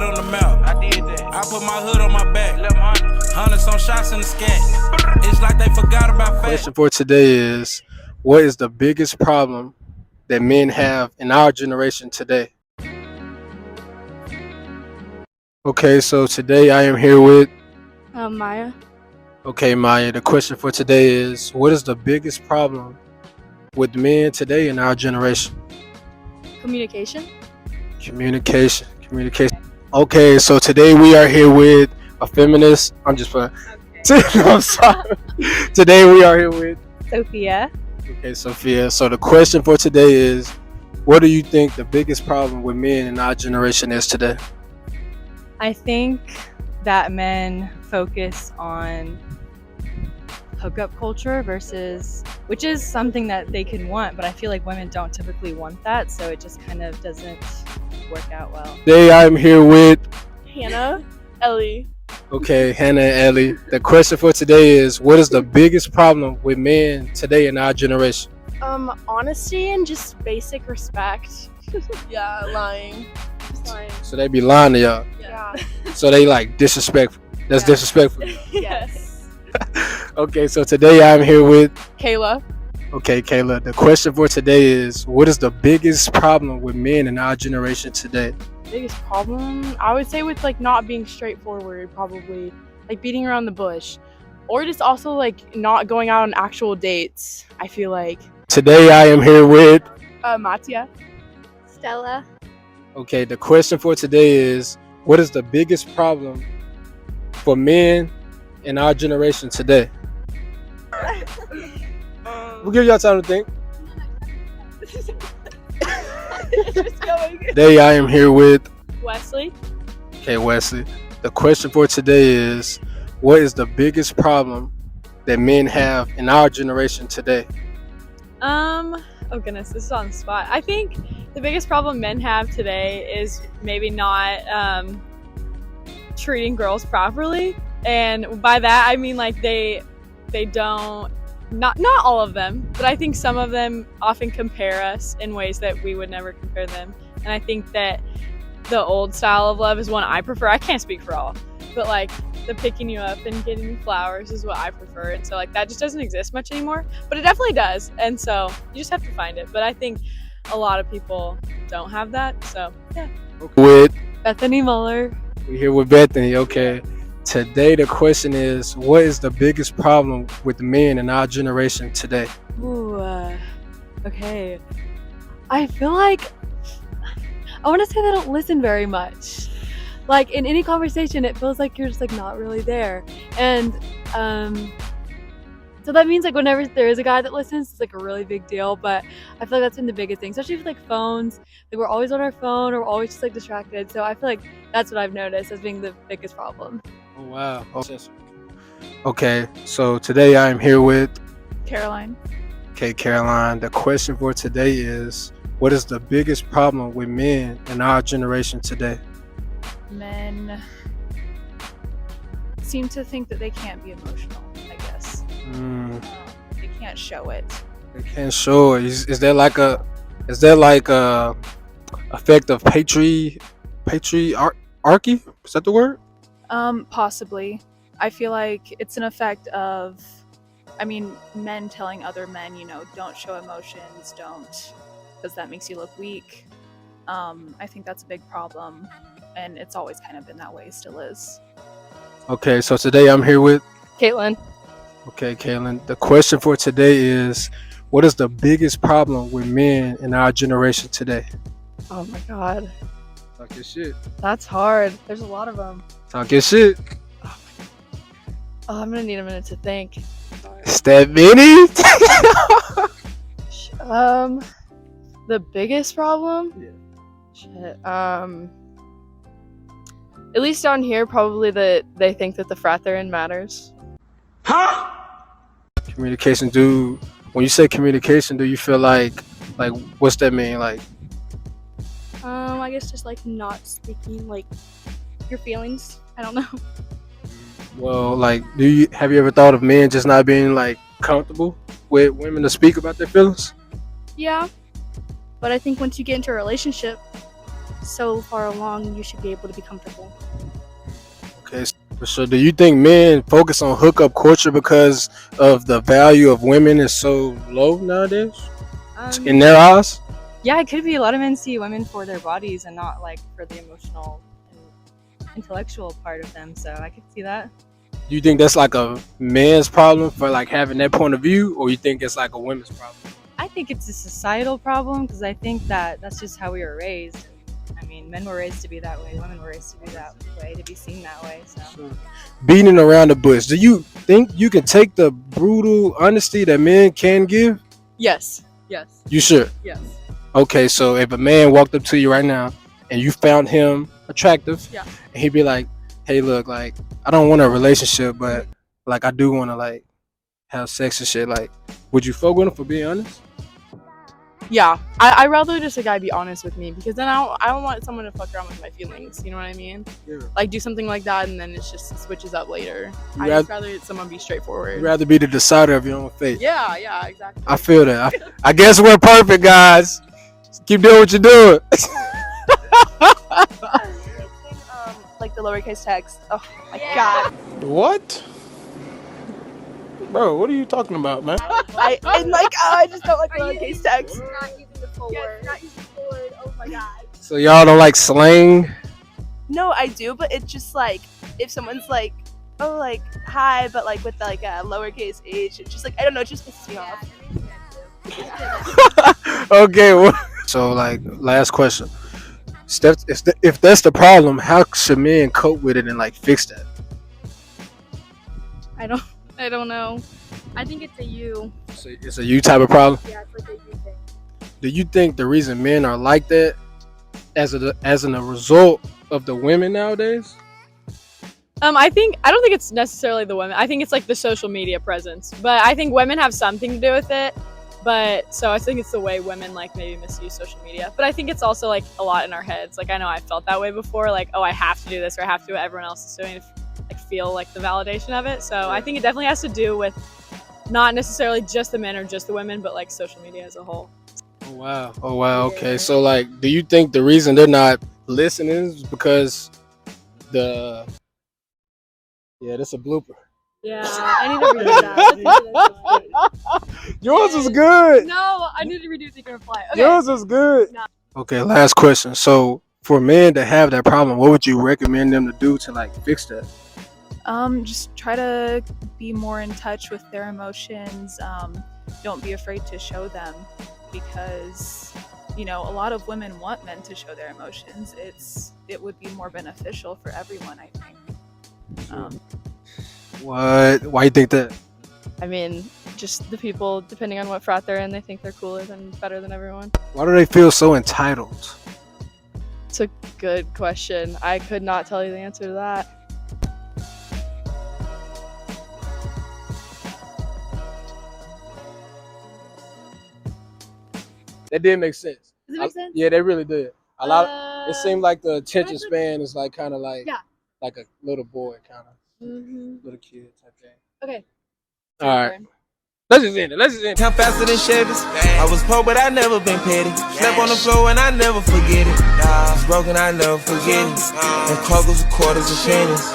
head on the map. I did that. I put my hood on my back. 100 some shots in the scat. It's like they forgot about fat. Question for today is, what is the biggest problem that men have in our generation today? Okay, so today I am here with Maya. Okay, Maya, the question for today is, what is the biggest problem with men today in our generation? Communication. Communication. Okay, so today we are here with a feminist. I'm just playing. Okay. I'm sorry. Today we are here with Sophia. Okay, Sophia. So the question for today is, what do you think the biggest problem with men in our generation is today? I think that men focus on hookup culture which is something that they can want, but I feel like women don't typically want that, so it just kind of doesn't work out well. Today I'm here with Hannah, Ellie. Okay, Hannah and Ellie. The question for today is, what is the biggest problem with men today in our generation? Honesty and just basic respect. Yeah, lying. Just lying. So they be lying to y'all. Yeah. So they like disrespectful. That's disrespectful. Yes. Okay, so today I'm here with Kayla. Okay, Kayla. The question for today is, what is the biggest problem with men in our generation today? Biggest problem, I would say, with like not being straightforward, probably like beating around the bush, or just also like not going out on actual dates. I feel like. Today I am here with Mattia. Stella. Okay, the question for today is, what is the biggest problem for men in our generation today? We'll give y'all time to think. Today I am here with Wesley. Okay, Wesley. The question for today is, what is the biggest problem that men have in our generation today? Oh goodness, this is on the spot. I think the biggest problem men have today is maybe not treating girls properly, and by that I mean like they don't, not all of them, but I think some of them often compare us in ways that we would never compare them. And I think that the old style of love is one I prefer. I can't speak for all, but like the picking you up and getting you flowers is what I prefer. And so like that just doesn't exist much anymore, but it definitely does. And so you just have to find it. But I think a lot of people don't have that. So yeah. With Bethany Muller. We're here with Bethany. Okay. Today the question is, what is the biggest problem with men in our generation today? Ooh, okay. I feel like I want to say they don't listen very much. Like in any conversation, it feels like you're just like not really there. And so that means like whenever there is a guy that listens, it's like a really big deal. But I feel like that's been the biggest thing, especially with like phones. Like we're always on our phone, or we're always just like distracted. So I feel like that's what I've noticed as being the biggest problem. Oh wow. Okay, so today I am here with Caroline. Okay, Caroline. The question for today is, what is the biggest problem with men in our generation today? Men seem to think that they can't be emotional, I guess. They can't show it. They can't show it. Is there like a effect of patriarchy? Is that the word? Possibly. I feel like it's an effect of, men telling other men, don't show emotions, don't, because that makes you look weak. I think that's a big problem, and it's always kind of been that way, still is. Okay, so today I'm here with Caitlin. Okay, Caitlin. The question for today is, what is the biggest problem with men in our generation today? Oh my god. Talk your shit. That's hard. There's a lot of them. Talk your shit. Oh, I'm gonna need a minute to think. Step many. The biggest problem? Yeah. Shit. At least down here, probably that they think that the frat they're in matters. Huh? Communication, when you say communication, do you feel like what's that mean? Like, I guess just like not speaking like your feelings. I don't know. well, like, have you ever thought of men just not being like comfortable with women to speak about their feelings? Yeah, but I think once you get into a relationship, so far along, you should be able to be comfortable. Okay, so do you think men focus on hookup culture because of the value of women is so low nowadays in their eyes? Yeah, it could be. A lot of men see women for their bodies and not like for the emotional and intellectual part of them. So I could see that. Do you think that's like a man's problem for like having that point of view, or you think it's like a women's problem? I think it's a societal problem because I think that that's just how we were raised. I mean, men were raised to be that way, women were raised to be that way, to be seen that way. So Beating around the bush, do you think you can take the brutal honesty that men can give? Yes. Yes. You sure? Yes. Okay, so if a man walked up to you right now and you found him attractive, Yeah. and he'd be like, "Hey, look, like I don't want a relationship, but like I do want to like have sex and shit." Like, would you fuck with him for being honest? Yeah, I'd rather just a guy be honest with me, because then I don't want someone to fuck around with my feelings. You know what I mean? Yeah. Like do something like that and then it switches up later. You I'd just rather someone be straightforward. You'd rather be the decider of your own fate. Yeah, exactly. I feel that. I guess we're perfect, guys. Keep doing what you're doing. Like the lowercase text. Oh my god. What? Bro, what are you talking about, man? I just don't like lowercase text. Not using the full word. Not using the full word. Oh my god. So y'all don't like slang? No, I do, but it's just like if someone's like, oh, like hi, but like with like a lowercase h, it's just like I don't know, it just pisses me off. Okay, well, so like last question. Steph, if that's the problem, how should men cope with it and like fix that? I don't know. I think it's a you. So it's a you type of problem. Yeah, it's like a you thing. Do you think the reason men are like that as a result of the women nowadays? I don't think it's necessarily the women. I think it's like the social media presence. But I think women have something to do with it. But so I think it's the way women like maybe misuse social media. But I think it's also like a lot in our heads. Like I know I felt that way before. Like, oh, I have to do this or I have to do what everyone else is doing to like feel like the validation of it. So I think it definitely has to do with not necessarily just the men or just the women, but like social media as a whole. Oh wow. Okay, so like, do you think the reason they're not listening is because yeah, that's a blooper. Yeah, I need to redo that. Yours was good. No, I need to redo it so you can reply. Okay. Yours was good. No. Okay, last question. So for men to have that problem, what would you recommend them to do to like fix that? Just try to be more in touch with their emotions. Don't be afraid to show them, because a lot of women want men to show their emotions. It would be more beneficial for everyone, I think. What? Why you think that? I mean, just the people, depending on what frat they're in, they think they're cooler than better than everyone. Why do they feel so entitled? It's a good question. I could not tell you the answer to that. That did make sense. Does it make sense? Yeah, they really did. A lot. It seemed like the attention span is like kind of like like a little boy kind of little kid type thing. Okay. All right. Let's just end it. Time faster than Chevys. I was poor, but I never been petty. Slept on the floor and I never forget it. Was broken, I never forget it. And Kroger's quarters and pennies.